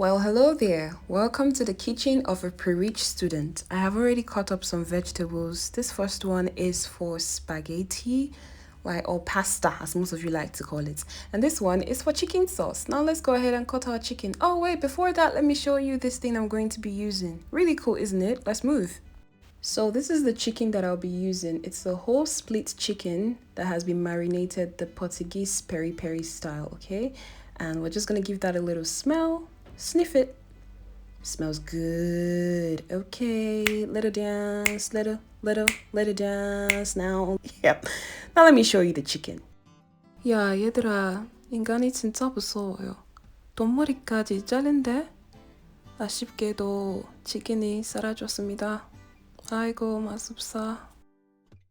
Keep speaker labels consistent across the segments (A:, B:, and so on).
A: Well, hello there. Welcome to the kitchen of a pre-rich student. I have already cut up some vegetables. This first one is for spaghetti, or pasta, as most of you like to call it. And this one is for chicken sauce. Now let's go ahead and cut our chicken. Oh wait, before that, let me show you this thing I'm going to be using. Really cool, isn't it? Let's move. So this is the chicken that I'll be using. It's a whole split chicken that has been marinated the Portuguese peri-peri style, okay? And we're just gonna give that a little smell. Sniff it. Smells good. Okay, little dance, little dance now. Yep. Now let me show you the chicken. 야, 얘들아. 인간이 진짜 무서워요. 돈머리까지 자른데? 아쉽게도 치킨이 사라졌습니다. 아이고, 맛없어.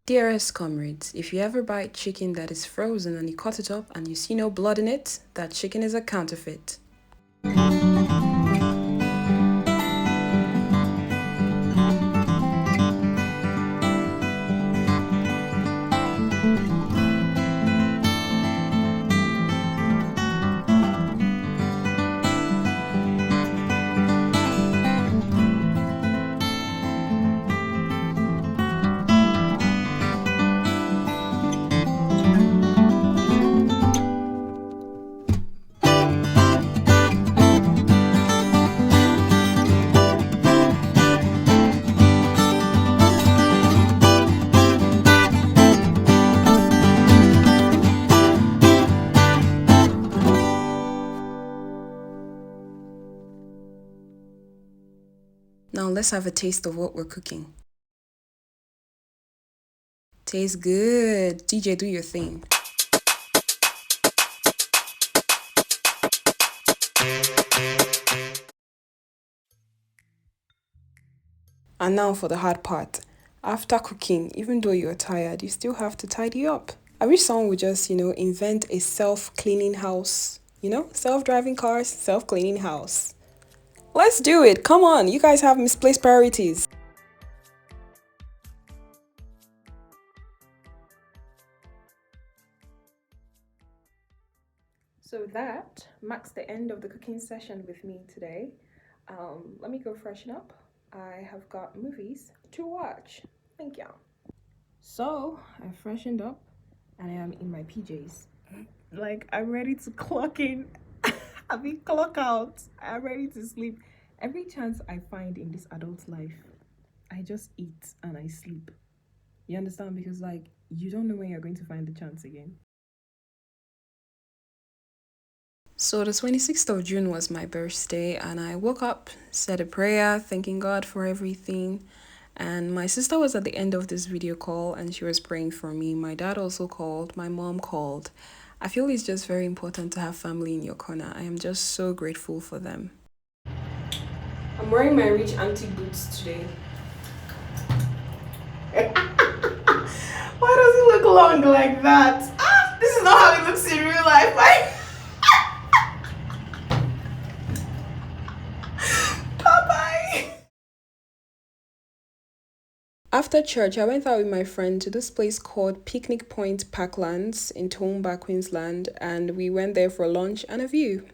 A: Dearest comrades, if you ever buy chicken that is frozen and you cut it up and you see no blood in it, that chicken is a counterfeit. Now let's have a taste of what we're cooking. Tastes good. DJ, do your thing. And now for the hard part. After cooking, even though you're tired, you still have to tidy up. I wish someone would just, invent a self-cleaning house. Self-driving cars, self-cleaning house. Let's do it. Come on, you guys have misplaced priorities. So that marks the end of the cooking session with me today. Let me go freshen up. I have got movies to watch. Thank you. So I freshened up and I am in my PJs. Like, I'm ready to clock in. I mean, clock out. I'm ready to sleep. Every chance I find in this adult life, I just eat and I sleep. You understand? Because, you don't know when you're going to find the chance again. So the 26th of June was my birthday, and I woke up, said a prayer, thanking God for everything. And my sister was at the end of this video call and she was praying for me. My dad also called, my mom called. I feel it's just very important to have family in your corner. I am just so grateful for them. I'm wearing my rich auntie boots today. Why does it look long like that? This is not how it looks in real life. After church, I went out with my friend to this place called Picnic Point Parklands in Toowoomba, Queensland, and we went there for lunch and a view.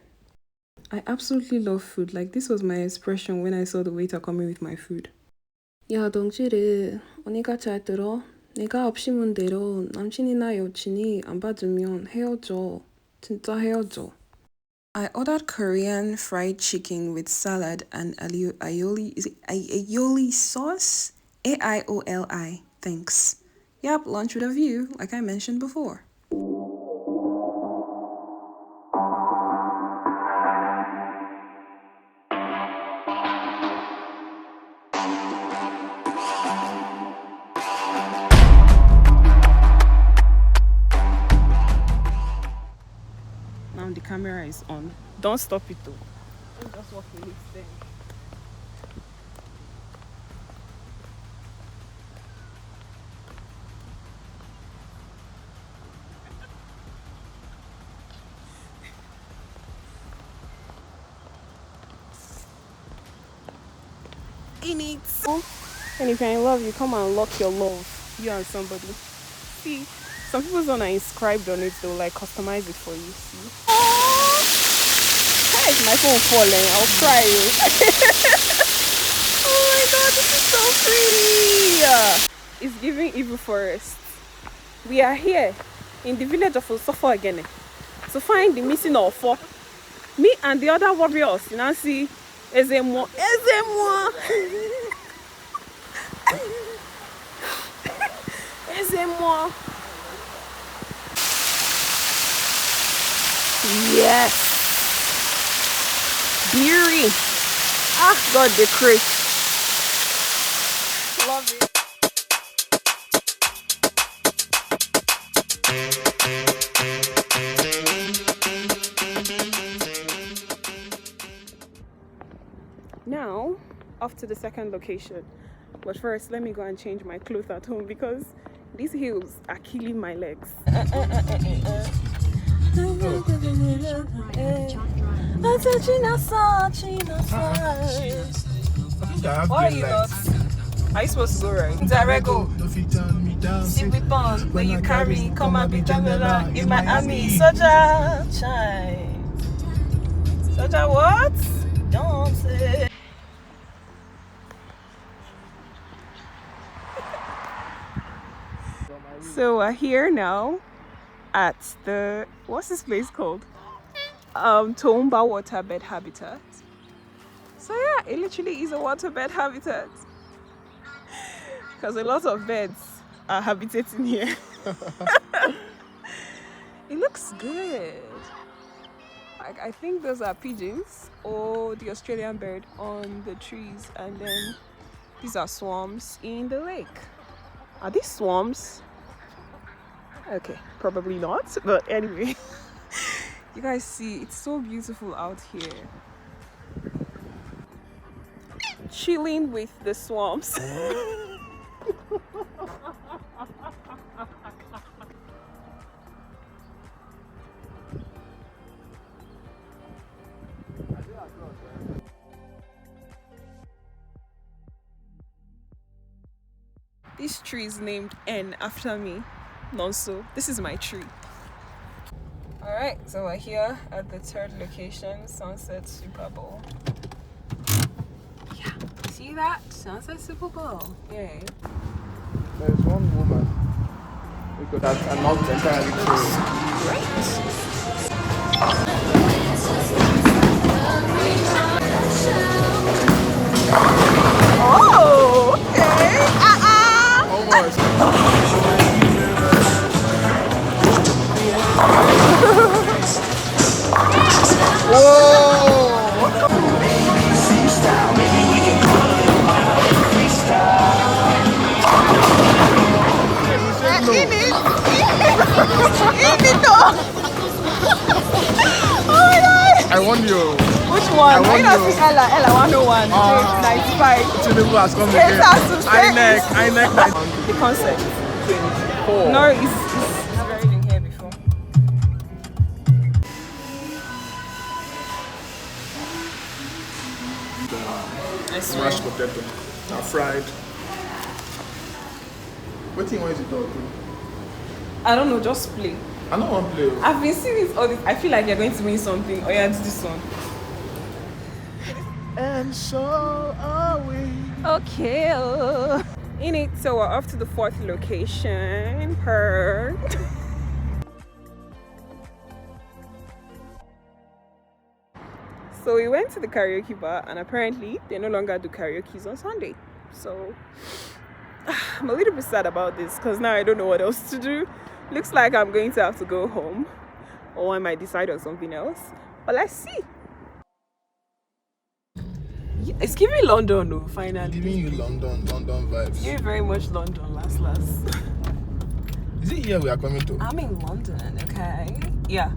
A: I absolutely love food. This was my expression when I saw the waiter coming with my food. 야, 덩치를 언니가 잘 들어. 내가 없이문 대로 남친이나 여친이 안 받으면 헤어져. 진짜 헤어져. I ordered Korean fried chicken with salad and aioli. Is it aioli sauce? AIOLI. Thanks. Yep, lunch with a view, like I mentioned before. Now the camera is on. Don't stop it though. I'm just walking it there. And if you're in love, you come and unlock your love. You and somebody. See, some people don't are inscribed on it, they'll customize it for you. See? Hey, is my phone falling? I'll cry. Oh my god, this is so pretty. It's giving evil forest. We are here in the village of Xoxo again to find the missing Ofo. Me and the other warriors, you know, see, Ezemo. Yes. Beauty. Ah, God, the crate. Love it. Now, off to the second location. But first, let me go and change my clothes at home because these heels are killing my legs. Why are you not? Are you supposed to go right? Dirego. When you carry, come and be Jamila in Miami. Soja chai. Soja what? Don't say. So we're here now at the, what's this place called? Tomba waterbed habitat. So yeah, it literally is a waterbed habitat because a lot of beds are habitating here. It looks good. Like, I think those are pigeons or the Australian bird on the trees, and then these are swans in the lake. Are these swans? Okay, probably not, but anyway. You guys see, it's so beautiful out here. Chilling with the swamps. This tree is named N after me. Nonso. This is my tree. Alright, so we're here at the third location, Sunset Super Bowl. Yeah, see that? Sunset Super Bowl. Yay.
B: There's one woman we could have not entirely true.
A: Great. Oh, okay.
B: Almost. I want you.
A: Which one?
B: I want you.
A: Ella 101, 95.
B: Tinubu has come again. I neck.
A: The concept.
B: 24.
A: No, it's very been here before. I swear.
B: Mashed potato. Now fried. What do you want to talk to?
A: I don't know, just play.
B: I don't want to play.
A: I've been seeing this all this. I feel like you're going to win something. Oh yeah, it's this one.
B: And so are we.
A: Okay. In it, so we're off to the fourth location. Her. So we went to the karaoke bar, and apparently they no longer do karaoke on Sunday. So I'm a little bit sad about this because now I don't know what else to do. Looks like I'm going to have to go home, or I might decide on something else. But let's see. Yeah, it's giving London though, finally.
B: Giving you London vibes.
A: You're very much London, last.
B: Is it here we are coming to?
A: I'm in London, okay? Yeah.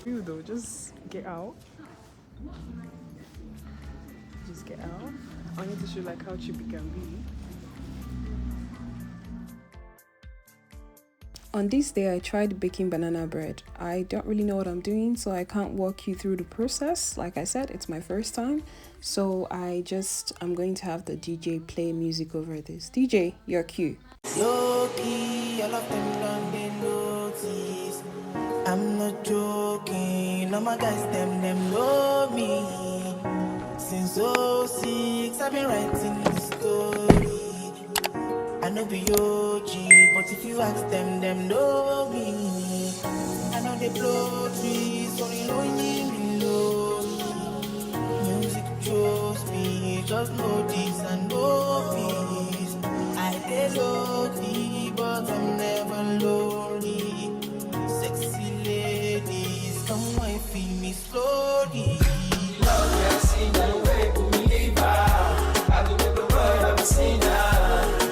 A: You though, just get out. Just get out. I need to show like how cheap it can be. On this day, I tried baking banana bread. I don't really know what I'm doing, so I can't walk you through the process. Like I said, it's my first time. So I'm going to have the DJ play music over this. DJ, your cue.
C: Loki, all of them done they notice. I'm not joking, all my guys, them know me. Since '06, I've been writing this story. I know be OG, but if you ask them know me. I know they blow trees, so you know me know. Music chose me, just know this and know this. I dey lonely, but I'm never lonely. Sexy ladies, come and feel me slowly. Love me, I see no way to me leave her. I do make the world I'm a sinner.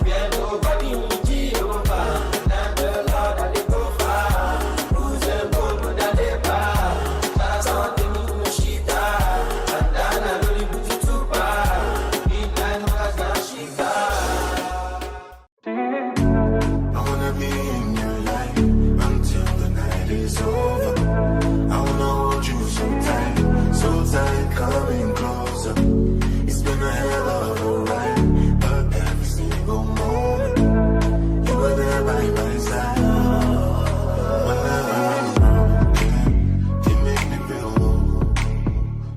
C: We are nobody who Jehovah. And I'm the Lord that they go far. Who's the gold that they buy? That's all they need to shit. And then I really put it too far. Midnight hours now she got.
D: I wanna be in your life until the night is over. I wanna hold you so tight, coming closer. It's been a hell of a ride, but every single moment you were there by my side. Whenever I'm around, you make me feel low.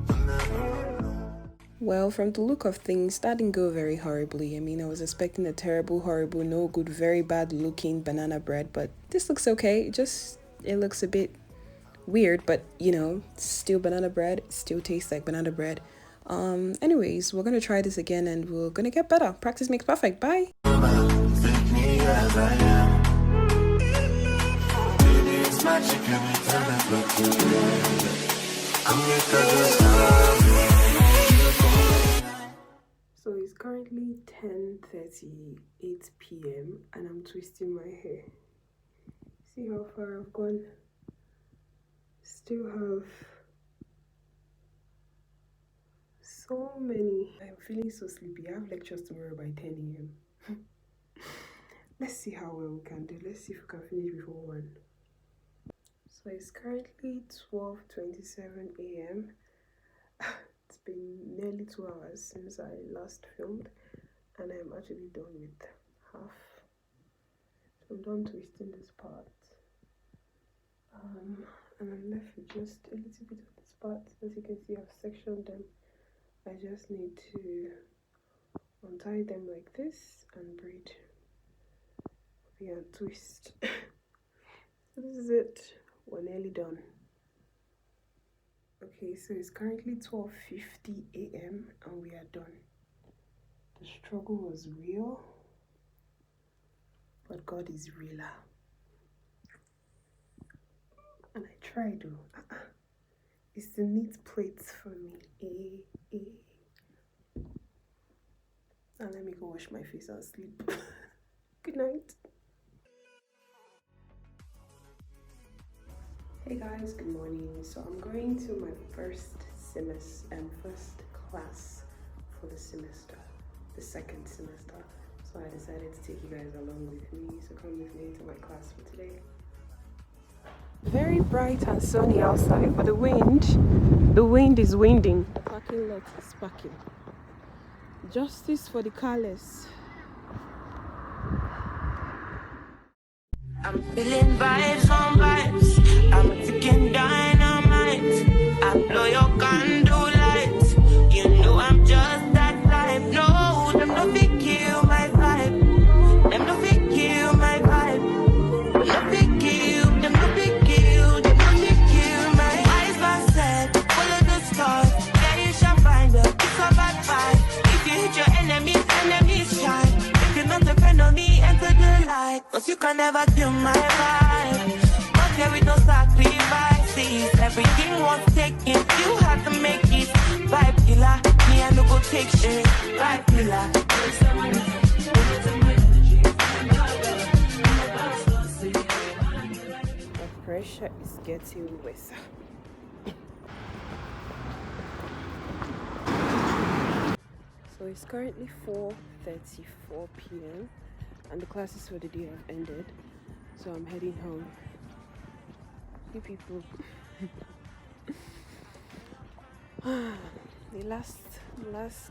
D: Whenever I'm low.
A: Well, from the look of things, that didn't go very horribly. I mean, I was expecting a terrible, horrible, no good, very bad looking banana bread, but this looks okay. It looks a bit weird, but still banana bread, still tastes like banana bread. Anyways, we're gonna try this again and we're gonna get better. Practice makes perfect. Bye.
D: Take me as I am. Baby, it's magic every time I look in your eyes. Come make that just
A: So it's currently 10:38 p.m. and I'm twisting my hair. See how far I've gone? Still have so many. I'm feeling so sleepy. I have lectures tomorrow by 10 a.m. Let's see how well we can do. Let's see if we can finish before 1. So it's currently 12:27 a.m. It's been nearly 2 hours since I last filmed, and I'm actually done with half. So I'm done twisting this part. And I'm left with just a little bit of this part. As you can see, I've sectioned them. I just need to untie them like this and braid. Yeah, twist. So this is it. We're nearly done. Okay, so it's currently 12:50 a.m. and we are done. The struggle was real, but God is realer. And I tried though. It's the neat plates for me. And let me go wash my face and sleep. Good night. Hey guys, good morning. So I'm going to my first class for the semester, the second semester. So I decided to take you guys along with me. So come with me to my class for today. Very bright and sunny outside, but the wind is winding. The parking lot is parking. Justice for the careless.
C: I'm feeling vibes on vibes. I'm ticking dynamite. I blow your candle lights. You know I'm just that type. No, them no fit kill my vibe. Them no fit kill my vibe. Them no fit kill. Them no fit kill. Them no fit kill my eyes. But said, follow the stars. Yeah, you shall find her. It's a bad vibe. If you hit your enemies shine. If you're not a friend of me, enter the light. Cause you can never kill my vibe. Not here with no sacrifices. Everything was taken, you had to make it. Vibe killer, me I no go take shit. Vibe killer.
A: The pressure is getting worse. So it's currently 4:34 p.m. and the classes for the day have ended. so I'm heading home. You people. the last class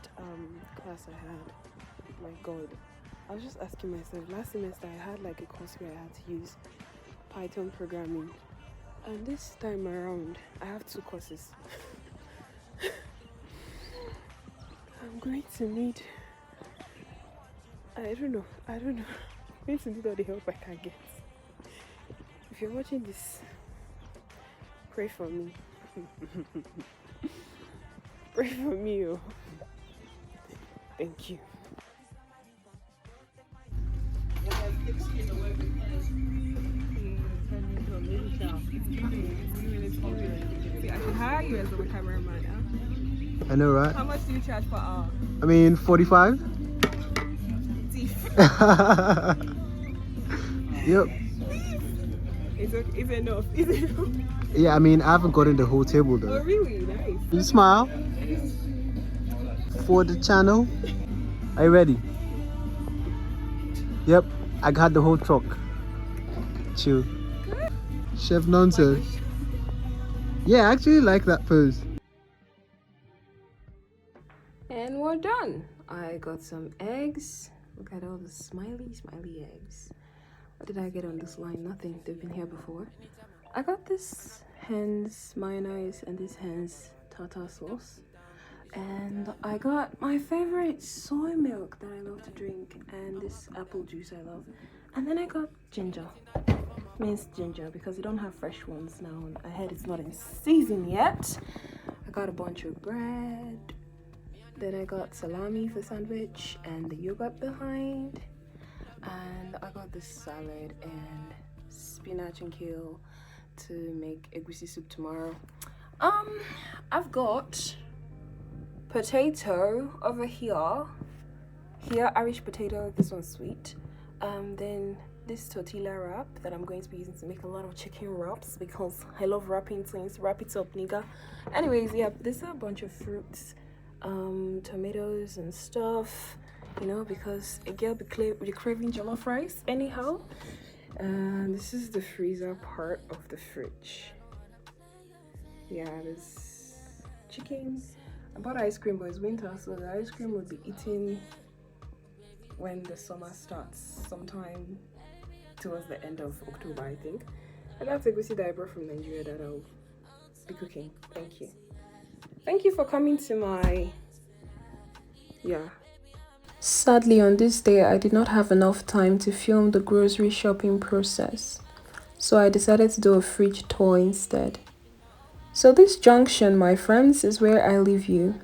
A: I had, my god, I was just asking myself, last semester I had like a course where I had to use Python programming, and this time around I have 2 courses. I'm going to need, I don't know, I'm going to need all the help I can get. If you're watching this, pray for me. Pray for me, oh. Thank you. I should hire you as a cameraman, huh?
B: I know, right?
A: How much do you charge per hour?
B: I mean, 45? Yep.
A: It's enough. Is it enough?
B: Yeah, I mean, I haven't gotten the whole table though.
A: Oh, really? Nice.
B: You smile for the channel. Are you ready? Yep, I got the whole truck. Chill. Chef nonsense. Yeah, I actually like that pose.
A: And we're done. I got some eggs. Look at all the smiley eggs. What did I get on this line? Nothing. They've been here before. I got this hen's mayonnaise and this hen's tartar sauce. And I got my favorite soy milk that I love to drink and this apple juice I love. And then I got ginger. Minced ginger because they don't have fresh ones now. And I heard it's not in season yet. I got a bunch of bread. Then I got salami for sandwich and the yogurt behind. And I got this salad and spinach and kale to make egusi soup tomorrow. I've got potato over here. Here, Irish potato. This one's sweet. Then this tortilla wrap that I'm going to be using to make a lot of chicken wraps because I love wrapping things. Wrap it up, nigga. Anyways, yeah, there's a bunch of fruits, tomatoes and stuff. You know, because a girl be craving jollof rice anyhow. And this is the freezer part of the fridge. Yeah, there's chicken. I bought ice cream, but it's winter, so the ice cream will be eaten when the summer starts, sometime towards the end of October, I think. And that's a egusi that I brought from Nigeria that I'll be cooking. Thank you. Thank you for coming to my, Sadly, on this day, I did not have enough time to film the grocery shopping process, so I decided to do a fridge tour instead. So this junction, my friends, is where I leave you.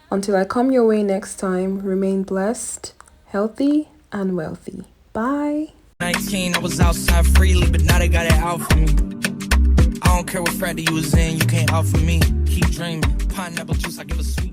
A: Until I come your way next time, remain blessed, healthy, and wealthy. Bye!
C: 19, I was outside freely, but now they got it out for me. I don't care what frat you was in, you can't offer me. Keep dreaming, pineapple juice, I give a sweet.